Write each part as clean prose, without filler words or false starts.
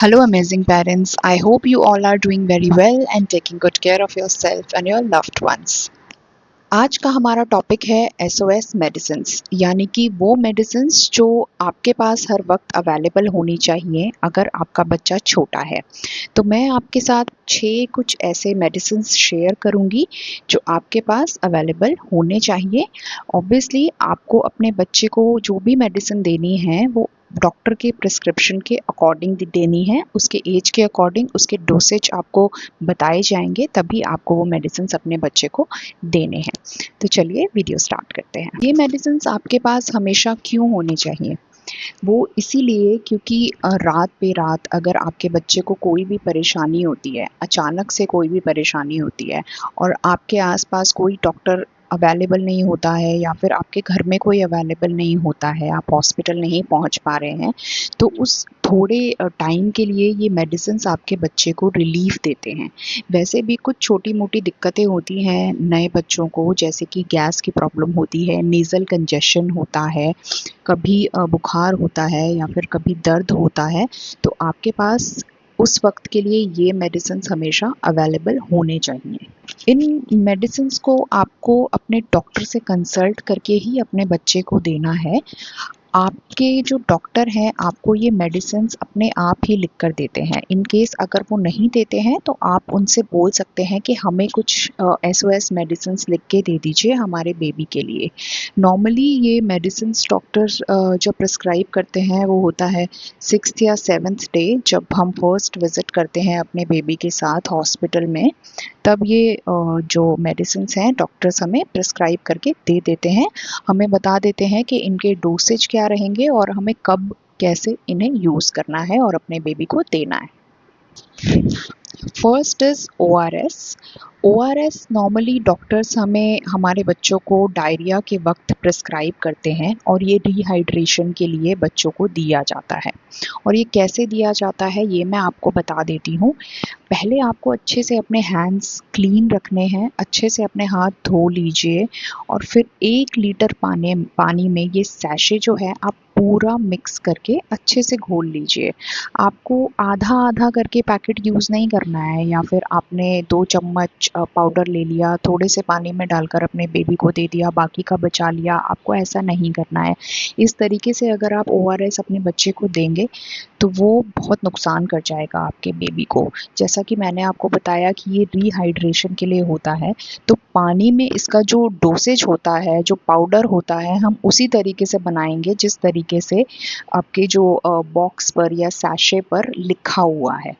Hello, amazing parents. I hope you all are doing very well and taking good care of yourself and your loved ones. आज का हमारा topic है SOS medicines, यानी कि वो medicines जो आपके पास हर वक्त अवेलेबल होनी चाहिए अगर आपका बच्चा छोटा है। तो मैं आपके साथ 6 कुछ ऐसे मेडिसिन्स शेयर करूंगी जो आपके पास अवेलेबल होने चाहिए। ऑब्वियसली आपको अपने बच्चे को जो भी मेडिसिन देनी है वो डॉक्टर के प्रिस्क्रिप्शन के अकॉर्डिंग देनी है, उसके एज के अकॉर्डिंग उसके डोसेज आपको बताए जाएंगे, तभी आपको वो मेडिसिन अपने बच्चे को देने हैं। तो चलिए वीडियो स्टार्ट करते हैं। ये मेडिसिन आपके पास हमेशा क्यों होने चाहिए? वो इसीलिए क्योंकि रात पे रात अगर आपके बच्चे को कोई भी परेशानी होती है, अचानक से कोई भी परेशानी होती है और आपके आसपास कोई डॉक्टर अवेलेबल नहीं होता है या फिर आपके घर में कोई अवेलेबल नहीं होता है, आप हॉस्पिटल नहीं पहुंच पा रहे हैं, तो उस थोड़े टाइम के लिए ये मेडिसिन्स आपके बच्चे को रिलीफ देते हैं। वैसे भी कुछ छोटी मोटी दिक्कतें होती हैं नए बच्चों को, जैसे कि गैस की प्रॉब्लम होती है, नेज़ल कंजेशन होता है, कभी बुखार होता है या फिर कभी दर्द होता है, तो आपके पास उस वक्त के लिए ये मेडिसिन्स हमेशा अवेलेबल होने चाहिए। इन मेडिसिन्स को आपको अपने डॉक्टर से कंसल्ट करके ही अपने बच्चे को देना है। आपके जो डॉक्टर हैं आपको ये मेडिसिन्स अपने आप ही लिख कर देते हैं। इन केस अगर वो नहीं देते हैं तो आप उनसे बोल सकते हैं कि हमें कुछ एसओएस मेडिसिन्स लिख के दे दीजिए हमारे बेबी के लिए। नॉर्मली ये मेडिसिन्स डॉक्टर्स जो प्रिस्क्राइब करते हैं वो होता है 6th या 7th डे, जब हम फर्स्ट विजिट करते हैं अपने बेबी के साथ हॉस्पिटल में, तब ये जो मेडिसिन्स हैं डॉक्टर्स हमें प्रिस्क्राइब करके दे देते हैं। हमें बता देते हैं कि इनके डोसेज क्या रहेंगे और हमें कब कैसे इन्हें यूज़ करना है और अपने बेबी को देना है। First is ORS. ORS normally doctors हमें हमारे बच्चों को डायरिया के वक्त प्रिस्क्राइब करते हैं और ये डिहाइड्रेशन के लिए बच्चों को दिया जाता है। और ये कैसे दिया जाता है ये मैं आपको बता देती हूँ। पहले आपको अच्छे से अपने हैंड्स क्लीन रखने हैं, अच्छे से अपने हाथ धो लीजिए और फिर 1 लीटर पानी में ये सैशे जो है आप पूरा मिक्स करके अच्छे से घोल लीजिए। आपको आधा आधा करके पैकेट यूज़ नहीं करना है, या फिर आपने 2 चम्मच पाउडर ले लिया, थोड़े से पानी में डालकर अपने बेबी को दे दिया, बाकी का बचा लिया, आपको ऐसा नहीं करना है। इस तरीके से अगर आप ओआरएस अपने बच्चे को देंगे तो वो बहुत नुकसान कर जाएगा आपके बेबी को। जैसा कि मैंने आपको बताया कि ये रिहाइड्रेशन के लिए होता है, तो पानी में इसका जो डोसेज होता है, जो पाउडर होता है, हम उसी तरीके से बनाएंगे जिस तरीके से आपके जो बॉक्स पर या सैशे पर लिखा हुआ है।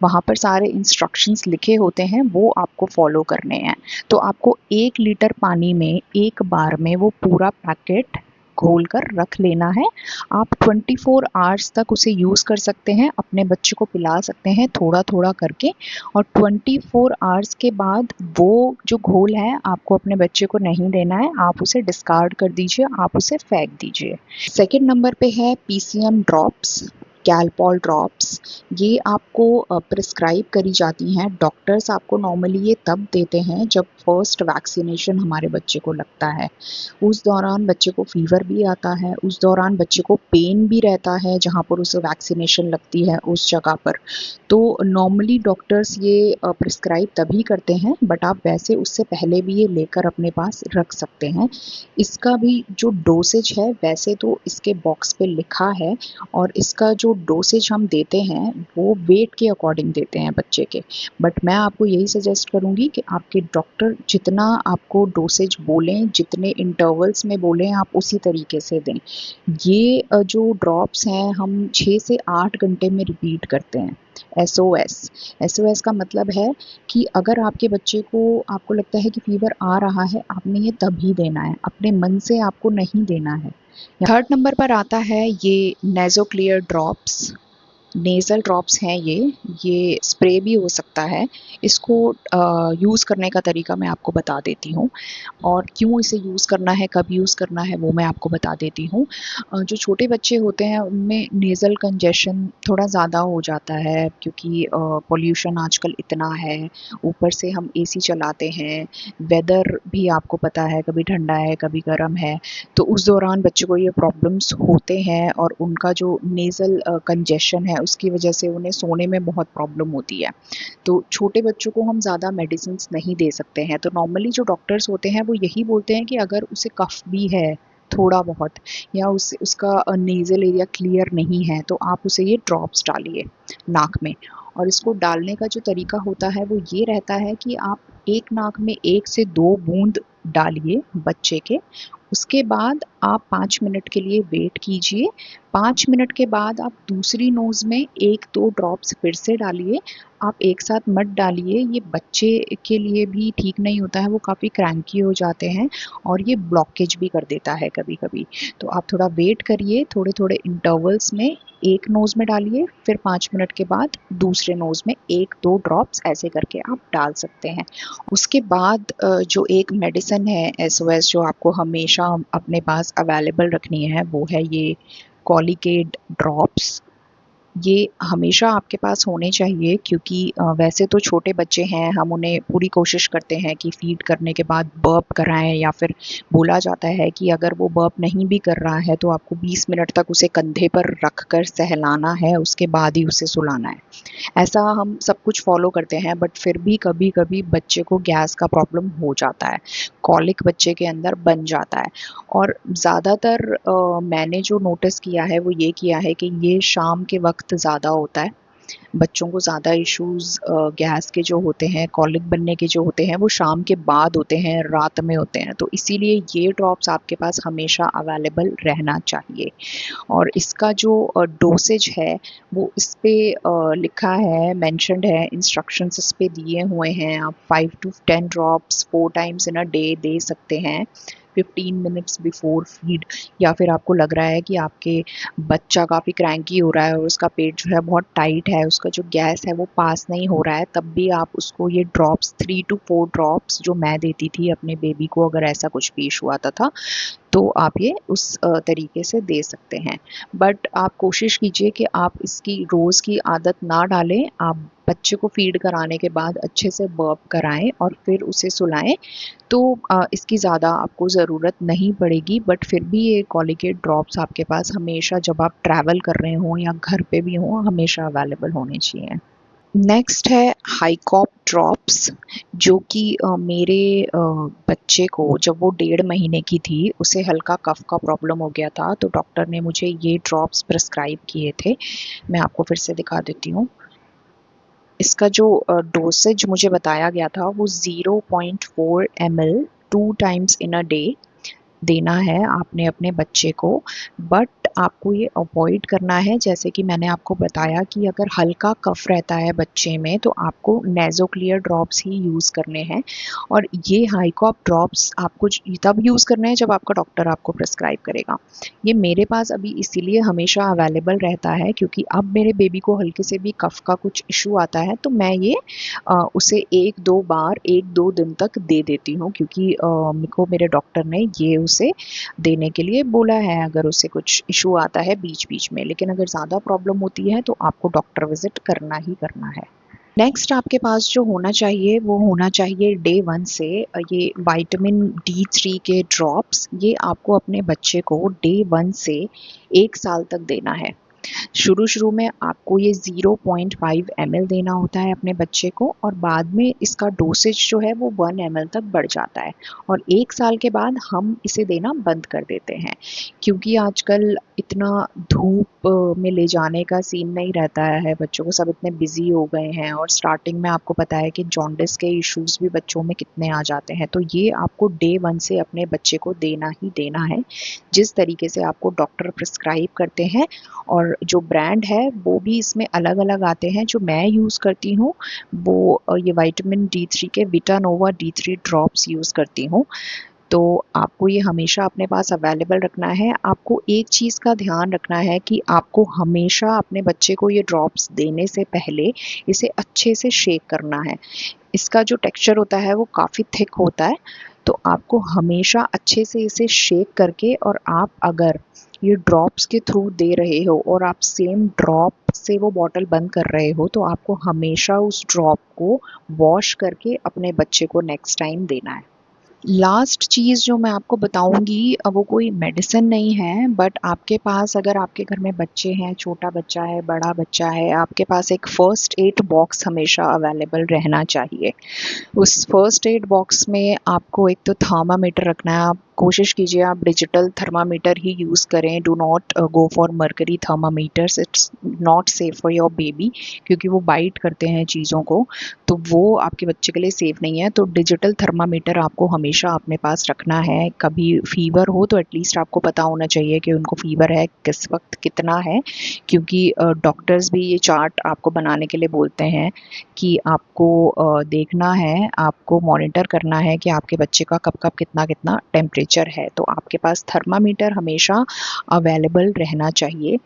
वहाँ पर सारे इंस्ट्रक्शंस लिखे होते हैं, वो आपको फॉलो करने हैं। तो आपको 1 लीटर पानी में एक बार में वो पूरा पैकेट घोल कर रख लेना है। आप 24 आवर्स तक उसे यूज़ कर सकते हैं, अपने बच्चे को पिला सकते हैं थोड़ा-थोड़ा करके, और 24 आवर्स के बाद वो जो घोल है आपको अपने बच्चे को नहीं देना है, आप उसे डिस्कार्ड कर दीजिए, आप उसे फेंक दीजिए। सेकंड नंबर पे है पीसीएम ड्रॉप्स, कैलपॉल ड्रॉप्स। ये आपको प्रिस्क्राइब करी जाती हैं। डॉक्टर्स आपको नॉर्मली ये तब देते हैं जब फर्स्ट वैक्सीनेशन हमारे बच्चे को लगता है। उस दौरान बच्चे को फ़ीवर भी आता है, उस दौरान बच्चे को पेन भी रहता है जहाँ पर उसे वैक्सीनेशन लगती है उस जगह पर। तो नॉर्मली डॉक्टर्स ये प्रिस्क्राइब तभी करते हैं, बट आप वैसे उससे पहले भी ये लेकर अपने पास रख सकते हैं। इसका भी जो डोसेज है वैसे तो इसके बॉक्स पे लिखा है, और इसका जो डोसेज हम देते हैं वो वेट के अकॉर्डिंग देते हैं बच्चे के। बट मैं आपको यही सजेस्ट करूँगी कि आपके डॉक्टर जितना आपको डोसेज बोलें, जितने इंटरवल्स में बोलें, आप उसी तरीके से दें। ये जो ड्रॉप्स हैं हम 6 से 8 घंटे में रिपीट करते हैं। एसओएस, एसओएस का मतलब है कि अगर आपके बच्चे को आपको लगता है कि फ़ीवर आ रहा है, आपने ये तभी देना है, अपने मन से आपको नहीं देना है। थर्ड नंबर पर आता है ये नेज़ोक्लियर ड्रॉप्स। नेज़ल ड्रॉप्स हैं ये स्प्रे भी हो सकता है। इसको यूज़ करने का तरीका मैं आपको बता देती हूँ, और क्यों इसे यूज़ करना है, कब यूज़ करना है वो मैं आपको बता देती हूँ। जो छोटे बच्चे होते हैं उनमें नेज़ल कंजेशन थोड़ा ज़्यादा हो जाता है, क्योंकि पॉल्यूशन आजकल इतना है, ऊपर से हम एसी चलाते हैं, वेदर भी आपको पता है कभी ठंडा है, कभी गर्म है, तो उस दौरान बच्चों को ये प्रॉब्लम्स होते हैं और उनका जो नेज़ल कंजेशन है उसकी वजह से उन्हें सोने में बहुत प्रॉब्लम होती है। तो छोटे बच्चों को हम ज़्यादा मेडिसिन्स नहीं दे सकते हैं। तो नॉर्मली जो डॉक्टर्स होते हैं वो यही बोलते हैं कि अगर उसे कफ भी है थोड़ा बहुत, या उसका नेज़ल एरिया क्लियर नहीं है, तो आप उसे ये ड्रॉप्स डालिए नाक में। और इसको डालने का जो तरीका होता है वो ये रहता है कि आप एक नाक में 1 से 2 बूंद डालिए बच्चे के। उसके बाद आप 5 मिनट के लिए वेट कीजिए। 5 मिनट के बाद आप दूसरी नोज़ में 1-2 ड्रॉप्स फिर से डालिए। आप एक साथ मत डालिए, ये बच्चे के लिए भी ठीक नहीं होता है, वो काफ़ी क्रैंकी हो जाते हैं और ये ब्लॉकेज भी कर देता है कभी-कभी। तो आप थोड़ा वेट करिए, थोड़े-थोड़े इंटरवल्स में एक नोज़ में डालिए, फिर 5 मिनट के बाद दूसरे नोज़ में 1-2 ड्रॉप्स ऐसे करके आप डाल सकते हैं। उसके बाद जो एक मेडिसिन है एसओएस जो आपको हमेशा अपने पास अवेलेबल रखनी है, वो है ये कॉलिकेट ड्रॉप्स। ये हमेशा आपके पास होने चाहिए, क्योंकि वैसे तो छोटे बच्चे हैं, हम उन्हें पूरी कोशिश करते हैं कि फ़ीड करने के बाद बर्प कराएँ, या फिर बोला जाता है कि अगर वो बर्प नहीं भी कर रहा है तो आपको 20 मिनट तक उसे कंधे पर रख कर सहलाना है, उसके बाद ही उसे सुलाना है। ऐसा हम सब कुछ फ़ॉलो करते हैं, बट फिर भी कभी-कभी बच्चे को गैस का प्रॉब्लम हो जाता है, कॉलिक बच्चे के अंदर बन जाता है। और ज़्यादातर मैंने जो नोटिस किया है वो ये किया है कि ये शाम के वक़्त ज़्यादा होता है। बच्चों को ज़्यादा इश्यूज़ गैस के जो होते हैं, कॉलिक बनने के जो होते हैं, वो शाम के बाद होते हैं, रात में होते हैं। तो इसीलिए ये ड्रॉप्स आपके पास हमेशा अवेलेबल रहना चाहिए। और इसका जो डोसेज है वो इस पे लिखा है, मेंशन्ड है, इंस्ट्रक्शंस इस पे दिए हुए हैं। आप 5 to 10 drops 4 times in a day दे सकते हैं, 15 मिनट्स बिफोर फीड। या फिर आपको लग रहा है कि आपके बच्चा काफ़ी क्रैंकी हो रहा है और उसका पेट जो है बहुत टाइट है, उसका जो गैस है वो पास नहीं हो रहा है, तब भी आप उसको ये ड्रॉप्स 3 टू 4 ड्रॉप्स जो मैं देती थी अपने बेबी को, अगर ऐसा कुछ भी इशू आता था, तो आप ये उस तरीके से दे सकते हैं। बट आप कोशिश कीजिए कि आप इसकी रोज़ की आदत ना डालें। आप बच्चे को फ़ीड कराने के बाद अच्छे से बर्प कराएँ और फिर उसे सुलाएँ, तो इसकी ज़्यादा आपको ज़रूरत नहीं पड़ेगी। बट फिर भी ये कॉलिकेट ड्रॉप्स आपके पास हमेशा, जब आप ट्रैवल कर रहे हों या घर पे भी हों, हमेशा अवेलेबल होने चाहिए। नेक्स्ट है हाइकॉप ड्रॉप्स, जो कि मेरे बच्चे को, जब वो 1.5 महीने की थी, उसे हल्का कफ का प्रॉब्लम हो गया था, तो डॉक्टर ने मुझे ये ड्रॉप्स प्रिस्क्राइब किए थे। मैं आपको फिर से दिखा देती हूँ। इसका जो डोसेज मुझे बताया गया था वो 0.4 ml 2 times in a day देना है आपने अपने बच्चे को। बट आपको ये अवॉइड करना है, जैसे कि मैंने आपको बताया कि अगर हल्का कफ रहता है बच्चे में तो आपको नेज़ोक्लियर ड्रॉप्स ही यूज़ करने हैं। और ये हाइकॉप ड्रॉप्स आपको तब यूज़ करने हैं जब आपका डॉक्टर आपको प्रिस्क्राइब करेगा। ये मेरे पास अभी इसीलिए हमेशा अवेलेबल रहता है क्योंकि अब मेरे बेबी को हल्के से भी कफ का कुछ इशू आता है तो मैं ये उसे 1-2 बार 1-2 दिन तक दे देती हूँ, क्योंकि मेरे डॉक्टर ने ये उसे देने के लिए बोला है अगर उसे कुछ इशू आता है बीच-बीच में। लेकिन अगर ज़्यादा प्रॉब्लम होती है तो आपको डॉक्टर विज़िट करना ही करना है। नेक्स्ट आपके पास जो होना चाहिए वो होना चाहिए डे 1 से ये विटामिन D3 के ड्रॉप्स। ये आपको अपने बच्चे को डे 1 से 1 साल तक देना है। शुरू-शुरू में आपको ये 0.5 ml देना होता है अपने बच्चे को, और बाद में इसका डोसेज जो है वो 1 ml तक बढ़ जाता है, और 1 साल के बाद हम इसे देना बंद कर देते हैं। क्योंकि आजकल इतना धूप में ले जाने का सीन नहीं रहता है बच्चों को, सब इतने बिज़ी हो गए हैं, और स्टार्टिंग में आपको पता है कि जॉन्डिस के इश्यूज़ भी बच्चों में कितने आ जाते हैं। तो ये आपको डे 1 से अपने बच्चे को देना ही देना है, जिस तरीके से आपको डॉक्टर प्रिस्क्राइब करते हैं। और जो ब्रांड है वो भी इसमें अलग-अलग आते हैं। जो मैं यूज़ करती हूँ वो ये विटामिन D3 के विटानोवा D3 ड्रॉप्स यूज़ करती हूँ। तो आपको ये हमेशा अपने पास अवेलेबल रखना है। आपको एक चीज़ का ध्यान रखना है कि आपको हमेशा अपने बच्चे को ये ड्रॉप्स देने से पहले इसे अच्छे से शेक करना है। इसका जो टेक्सचर होता है वो काफ़ी थिक होता है, तो आपको हमेशा अच्छे से इसे शेक करके, और आप अगर ये ड्रॉप्स के थ्रू दे रहे हो और आप सेम ड्रॉप से वो बॉटल बंद कर रहे हो, तो आपको हमेशा उस ड्रॉप को वॉश करके अपने बच्चे को नेक्स्ट टाइम देना है। लास्ट चीज़ जो मैं आपको बताऊँगी वो कोई मेडिसिन नहीं है, बट आपके पास अगर आपके घर में बच्चे हैं, छोटा बच्चा है, बड़ा बच्चा है, आपके पास एक फ़र्स्ट एड बॉक्स हमेशा अवेलेबल रहना चाहिए। उस फ़र्स्ट एड बॉक्स में आपको एक तो थर्मामीटर रखना है। आप कोशिश कीजिए आप डिजिटल थर्मामीटर ही यूज़ करें। Do not go for mercury thermometers, it's not safe for your baby, क्योंकि वो बाइट करते हैं चीज़ों को, तो वो आपके बच्चे के लिए सेफ़ नहीं है। तो डिजिटल थर्मामीटर आपको हमेशा अपने पास रखना है। कभी फ़ीवर हो तो एटलीस्ट आपको पता होना चाहिए कि उनको फ़ीवर है, किस वक्त कितना है, क्योंकि डॉक्टर्स भी ये चार्ट आपको बनाने के लिए बोलते हैं कि आपको देखना है, आपको मॉनिटर करना है कि आपके बच्चे का कब-कब कितना-कितना टेम्परेचर है। तो आपके पास थर्मामीटर हमेशा अवेलेबल रहना चाहिए।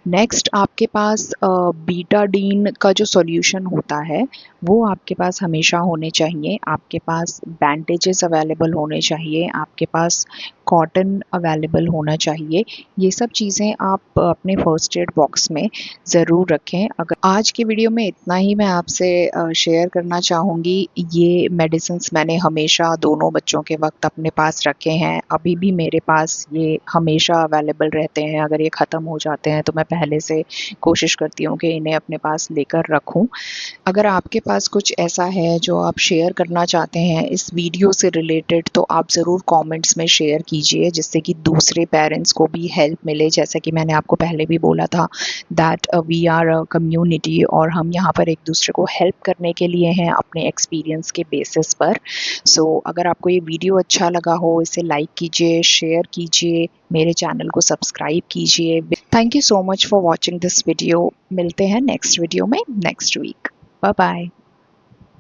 नेक्स्ट आपके पास बीटाडीन का जो सॉल्यूशन होता है, वो आपके पास हमेशा होने चाहिए। आपके पास बैंडेजेस अवेलेबल होने चाहिए, आपके पास कॉटन अवेलेबल होना चाहिए। ये सब चीज़ें आप अपने फर्स्ट एड बॉक्स में ज़रूर रखें। अगर आज की वीडियो में इतना ही मैं आपसे शेयर करना चाहूँगी। ये मेडिसिन्स मैंने हमेशा दोनों बच्चों के वक़्त अपने पास रखे हैं। अभी भी मेरे पास ये हमेशा अवेलेबल रहते हैं। अगर ये ख़त्म हो जाते हैं तो मैं पहले से कोशिश करती हूँ कि इन्हें अपने पास लेकर रखूँ। अगर आपके पास कुछ ऐसा है जो आप शेयर करना चाहते हैं इस वीडियो से रिलेटेड, तो आप ज़रूर कमेंट्स में शेयर कीजिए, जिससे कि दूसरे पेरेंट्स को भी हेल्प मिले। जैसा कि मैंने आपको पहले भी बोला था that we are a community, और हम यहाँ पर एक दूसरे को हेल्प करने के लिए हैं अपने एक्सपीरियंस के बेसिस पर। सो अगर आपको ये वीडियो अच्छा लगा हो, इसे लाइक कीजिए, शेयर कीजिए, मेरे चैनल को सब्सक्राइब कीजिए। Thank you so much for watching this video. मिलते हैं नेक्स्ट वीडियो में नेक्स्ट वीक। Bye bye.